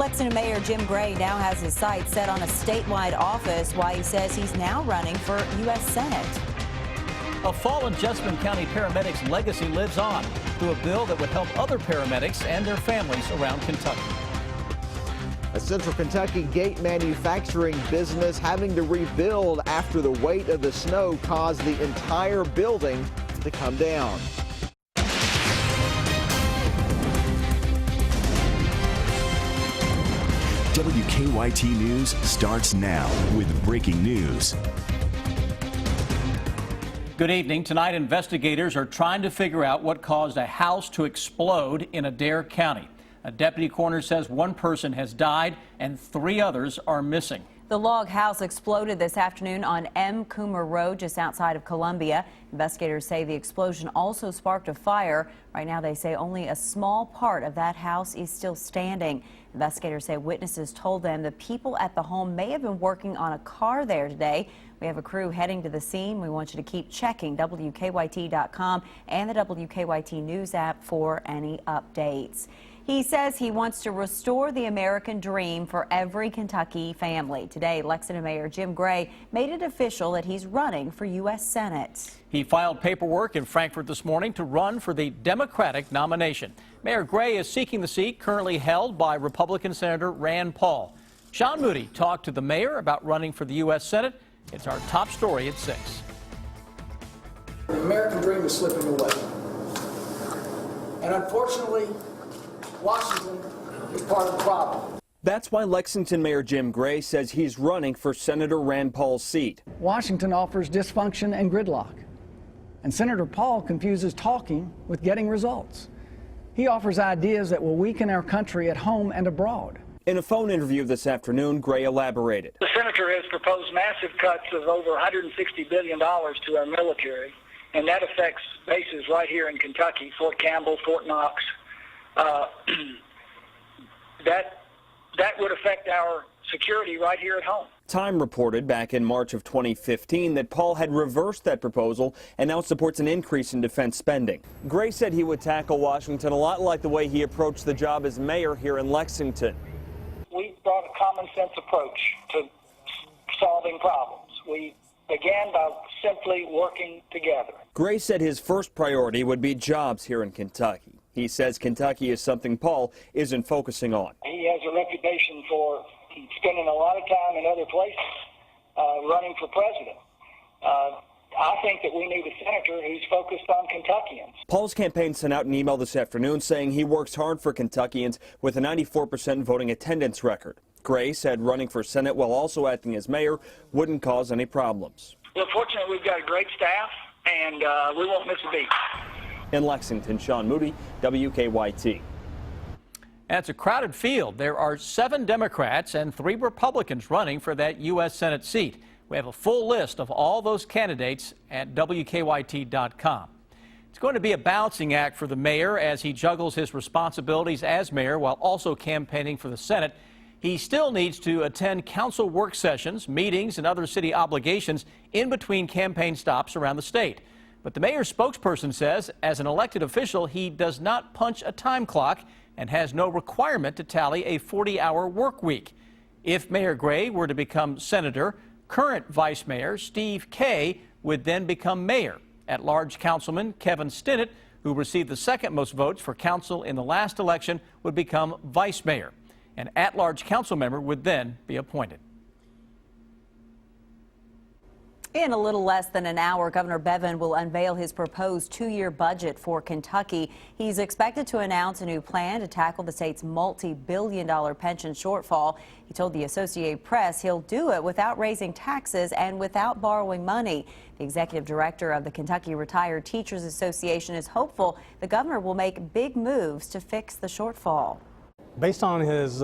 Lexington Mayor Jim Gray now has his sights set on a statewide office, why he says he's now running for U.S. Senate. A fallen Jessamine County paramedic's legacy lives on through a bill that would help other paramedics and their families around Kentucky. A Central Kentucky gate manufacturing business having to rebuild after the weight of the snow caused the entire building to come down. WKYT News starts now with breaking news. Good evening. Tonight, investigators are trying to figure out what caused a house to explode in Adair County. A deputy coroner says one person has died and 3 others are missing. The log house exploded this afternoon on M. Coomer Road, just outside of Columbia. Investigators say the explosion also sparked a fire. Right now, they say only a small part of that house is still standing. Investigators say witnesses told them the people at the home may have been working on a car there today. We have a crew heading to the scene. We want you to keep checking WKYT.com and the WKYT News app for any updates. He says he wants to restore the American dream for every Kentucky family. Today, Lexington Mayor Jim Gray made it official that he's running for U.S. Senate. He filed paperwork in Frankfort this morning to run for the Democratic nomination. Mayor Gray is seeking the seat currently held by Republican Senator Rand Paul. Sean Moody talked to the mayor about running for the U.S. Senate. It's our top story at 6. The American dream is slipping away. And unfortunately, Washington is part of the problem. That's why Lexington Mayor Jim Gray says he's running for Senator Rand Paul's seat. Washington offers dysfunction and gridlock, and Senator Paul confuses talking with getting results. He offers ideas that will weaken our country at home and abroad. In a phone interview this afternoon, Gray elaborated. The senator has proposed massive cuts of over $160 billion to our military, and that affects bases right here in Kentucky, Fort Campbell, Fort Knox. That would affect our security right here at home. Time reported back in March of 2015 that Paul had reversed that proposal and now supports an increase in defense spending. Gray said he would tackle Washington a lot like the way he approached the job as mayor here in Lexington. We brought a common sense approach to solving problems. We began by simply working together. Gray said his first priority would be jobs here in Kentucky. He says Kentucky is something Paul isn't focusing on. He has a reputation for spending a lot of time in other places running for president. I think that we need a senator who's focused on Kentuckians. Paul's campaign sent out an email this afternoon saying he works hard for Kentuckians with a 94% voting attendance record. Gray said running for Senate while also acting as mayor wouldn't cause any problems. Well, fortunately, we've got a great staff, and we won't miss a beat. In Lexington, Sean Moody, WKYT. And it's a crowded field. There are 7 Democrats and 3 Republicans running for that U.S. Senate seat. We have a full list of all those candidates at WKYT.com. It's going to be a balancing act for the mayor as he juggles his responsibilities as mayor while also campaigning for the Senate. He still needs to attend council work sessions, meetings, and other city obligations in between campaign stops around the state. But the mayor's spokesperson says, as an elected official, he does not punch a time clock and has no requirement to tally a 40-hour work week. If Mayor Gray were to become senator, current Vice Mayor Steve Kay would then become mayor. At-large Councilman Kevin Stinnett, who received the second most votes for council in the last election, would become vice mayor. An at-large council member would then be appointed. In a little less than an hour, Governor Bevin will unveil his proposed 2-year budget for Kentucky. He's expected to announce a new plan to tackle the state's multi-billion-dollar pension shortfall. He told the Associated Press he'll do it without raising taxes and without borrowing money. The executive director of the Kentucky Retired Teachers Association is hopeful the governor will make big moves to fix the shortfall. Based on his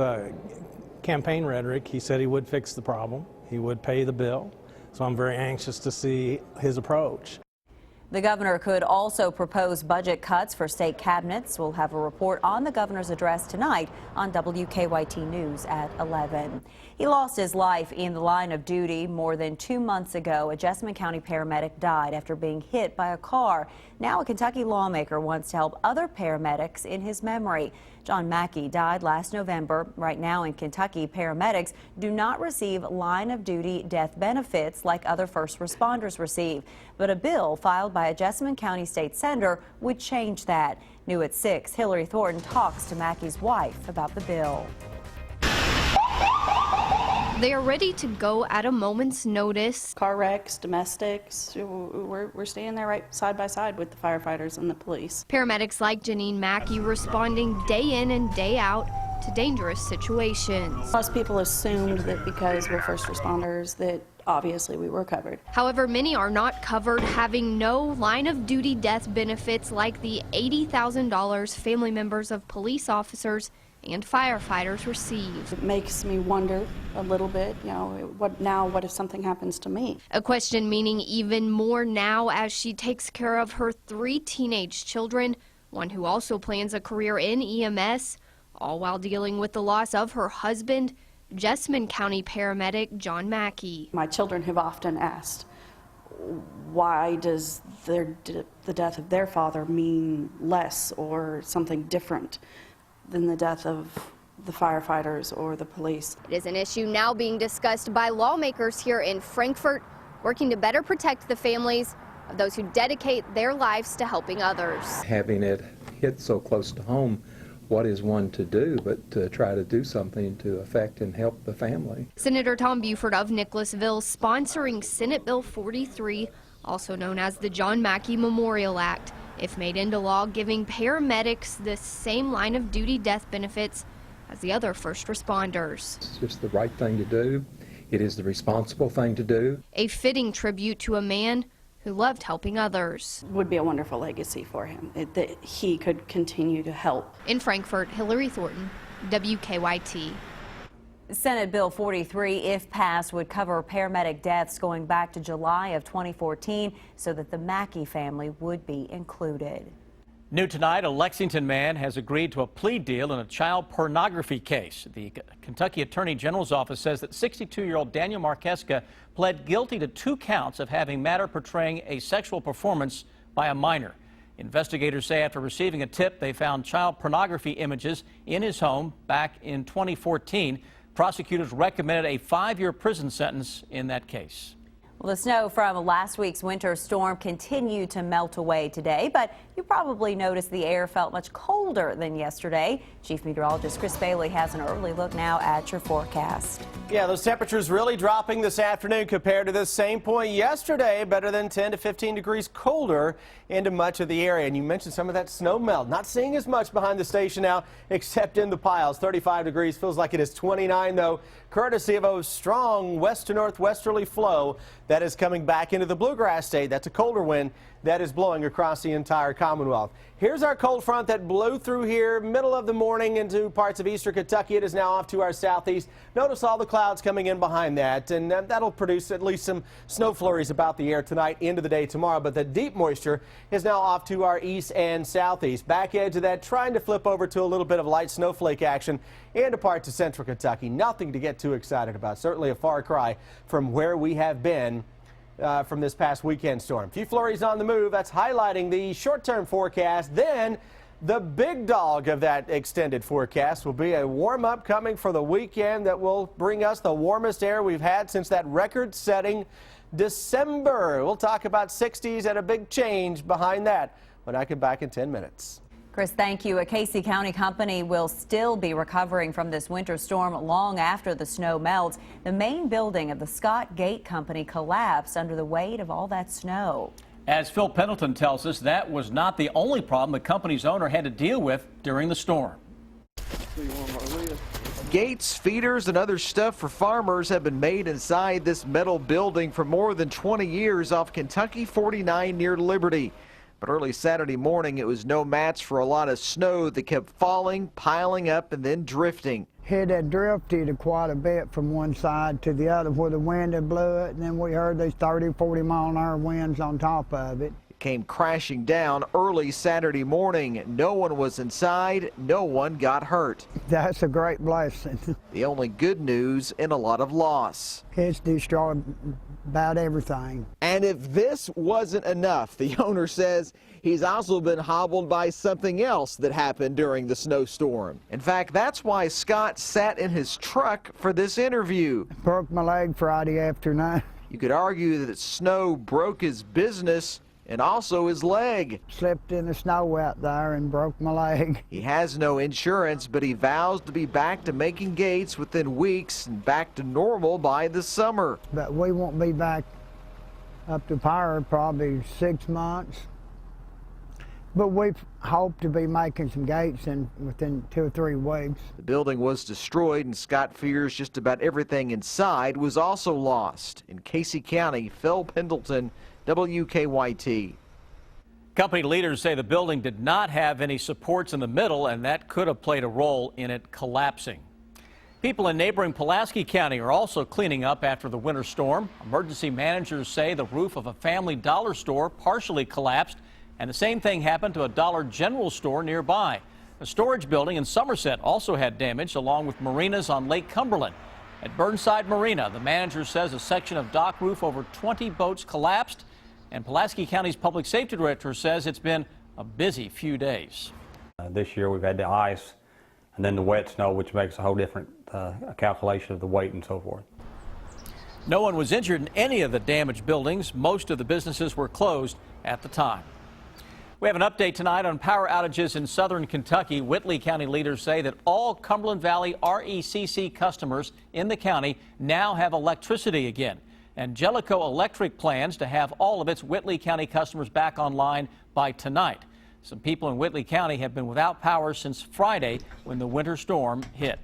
campaign rhetoric, he said he would fix the problem. He would pay the bill. So I'm very anxious to see his approach. The governor could also propose budget cuts for state cabinets. We'll have a report on the governor's address tonight on WKYT News at 11. He lost his life in the line of duty more than 2 months ago. A Jessamine County paramedic died after being hit by a car. Now a Kentucky lawmaker wants to help other paramedics in his memory. John Mackey died last November. Right now in Kentucky, paramedics do not receive line-of-duty death benefits like other first responders receive. But a bill filed by a Jessamine County State Senator would change that. New at 6, Hillary Thornton talks to Mackey's wife about the bill. They are ready to go at a moment's notice. Car wrecks, domestics, we're standing there right side by side with the firefighters and the police. Paramedics like Janine Mackey responding day in and day out to dangerous situations. Most people assumed that because we're first responders that obviously we were covered. However, many are not covered, having no line-of-duty death benefits like the $80,000 family members of police officers and firefighters receive. It makes me wonder a little bit, what if something happens to me? A question meaning even more now as she takes care of her 3 teenage children, one who also plans a career in EMS, all while dealing with the loss of her husband, Jessamine County paramedic John Mackey. My children have often asked, why does the death of their father mean less or something different than the death of the firefighters or the police? It is an issue now being discussed by lawmakers here in Frankfort, working to better protect the families of those who dedicate their lives to helping others. Having it hit so close to home, what is one to do but to try to do something to affect and help the family? Senator Tom Buford of Nicholasville sponsoring Senate Bill 43, also known as the John Mackey Memorial Act, if made into law, giving paramedics the same line-of-duty death benefits as the other first responders. It's just the right thing to do. It is the responsible thing to do. A fitting tribute to a man who loved helping others. Would be a wonderful legacy for him, that he could continue to help. In Frankfort, Hillary Thornton, WKYT. Senate Bill 43, if passed, would cover paramedic deaths going back to July of 2014 so that the Mackey family would be included. New tonight, a Lexington man has agreed to a plea deal in a child pornography case. The Kentucky Attorney General's office says that 62-year-old Daniel Marquesca pled guilty to 2 counts of having matter portraying a sexual performance by a minor. Investigators say after receiving a tip, they found child pornography images in his home back in 2014. Prosecutors recommended a 5-year prison sentence in that case. Well, the snow from last week's winter storm continued to melt away today, but you probably noticed the air felt much colder than yesterday. Chief Meteorologist Chris Bailey has an early look now at your forecast. Yeah, those temperatures really dropping this afternoon compared to this same point yesterday. Better than 10 to 15 degrees colder into much of the area. And you mentioned some of that snow melt. Not seeing as much behind the station now, except in the piles. 35 degrees, feels like it is 29 though, courtesy of a strong west to northwesterly flow that is coming back into the bluegrass state. That's a colder wind that is blowing across the entire Commonwealth. Here's our cold front that blew through here middle of the morning into parts of eastern Kentucky. It is now off to our southeast. Notice all the clouds coming in behind that, and that'll produce at least some snow flurries about the air tonight into the day tomorrow. But the deep moisture is now off to our east and southeast. Back edge of that trying to flip over to a little bit of light snowflake action into parts of central Kentucky. Nothing to get too excited about. Certainly a far cry from where we have been from this past weekend storm. A few flurries on the move. That's highlighting the short-term forecast. Then the big dog of that extended forecast will be a warm-up coming for the weekend that will bring us the warmest air we've had since that record-setting December. We'll talk about 60s and a big change behind that when I come back in 10 minutes. Chris, thank you. A Casey County company will still be recovering from this winter storm long after the snow melts. The main building of the Scott Gate Company collapsed under the weight of all that snow. As Phil Pendleton tells us, that was not the only problem the company's owner had to deal with during the storm. Gates, feeders, and other stuff for farmers have been made inside this metal building for more than 20 years off Kentucky 49 near Liberty. But early Saturday morning, it was no match for a lot of snow that kept falling, piling up, and then drifting. It had drifted quite a bit from one side to the other where the wind had blew it, and then we heard these 30, 40 mile an hour winds on top of it. came crashing down early Saturday morning. No one was inside. No one got hurt. That's a great blessing. The only good news in a lot of loss. It's destroyed about everything. And if this wasn't enough, the owner says he's also been hobbled by something else that happened during the snowstorm. In fact, that's why Scott sat in his truck for this interview. Broke my leg Friday afternoon. You could argue that snow broke his business and also his leg. Slipped in the snow out there and broke my leg. He has no insurance, but he vows to be back to making gates within weeks and back to normal by the summer. But we won't be back up to par probably 6 months. But we hope to be making some gates within 2 or 3 weeks. The building was destroyed, and Scott fears just about everything inside was also lost. In Casey County, Phil Pendleton, WKYT. Company leaders say the building did not have any supports in the middle, and that could have played a role in it collapsing. People in neighboring Pulaski County are also cleaning up after the winter storm. Emergency managers say the roof of a Family Dollar store partially collapsed, and the same thing happened to a Dollar General store nearby. A storage building in Somerset also had damage, along with marinas on Lake Cumberland. At Burnside Marina, the manager says a section of dock roof over 20 boats collapsed, and Pulaski County's public safety director says it's been a busy few days. This year we've had the ice and then the wet snow, which makes a whole different calculation of the weight and so forth. No one was injured in any of the damaged buildings. Most of the businesses were closed at the time. We have an update tonight on power outages in southern Kentucky. Whitley County leaders say that all Cumberland Valley RECC customers in the county now have electricity again. Angelico Electric plans to have all of its Whitley County customers back online by tonight. Some people in Whitley County have been without power since Friday when the winter storm hit.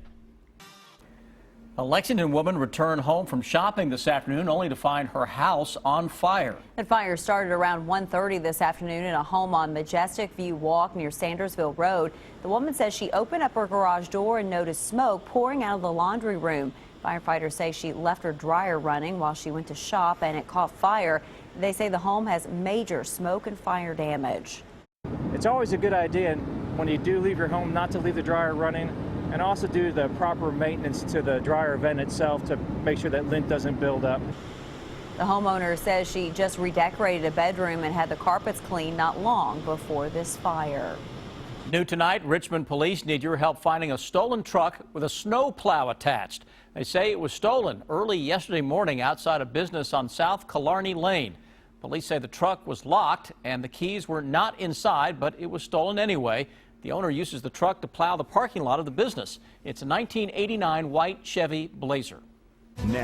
A Lexington woman returned home from shopping this afternoon only to find her house on fire. That fire started around 1:30 this afternoon in a home on Majestic View Walk near Sandersville Road. The woman says she opened up her garage door and noticed smoke pouring out of the laundry room. Firefighters say she left her dryer running while she went to shop and it caught fire. They say the home has major smoke and fire damage. It's always a good idea when you do leave your home not to leave the dryer running, and also do the proper maintenance to the dryer vent itself to make sure that lint doesn't build up. The homeowner says she just redecorated a bedroom and had the carpets cleaned not long before this fire. New tonight, Richmond police need your help finding a stolen truck with a snow plow attached. They say it was stolen early yesterday morning outside a business on South Killarney Lane. Police say the truck was locked and the keys were not inside, but it was stolen anyway. The owner uses the truck to plow the parking lot of the business. It's a 1989 white Chevy Blazer. Now.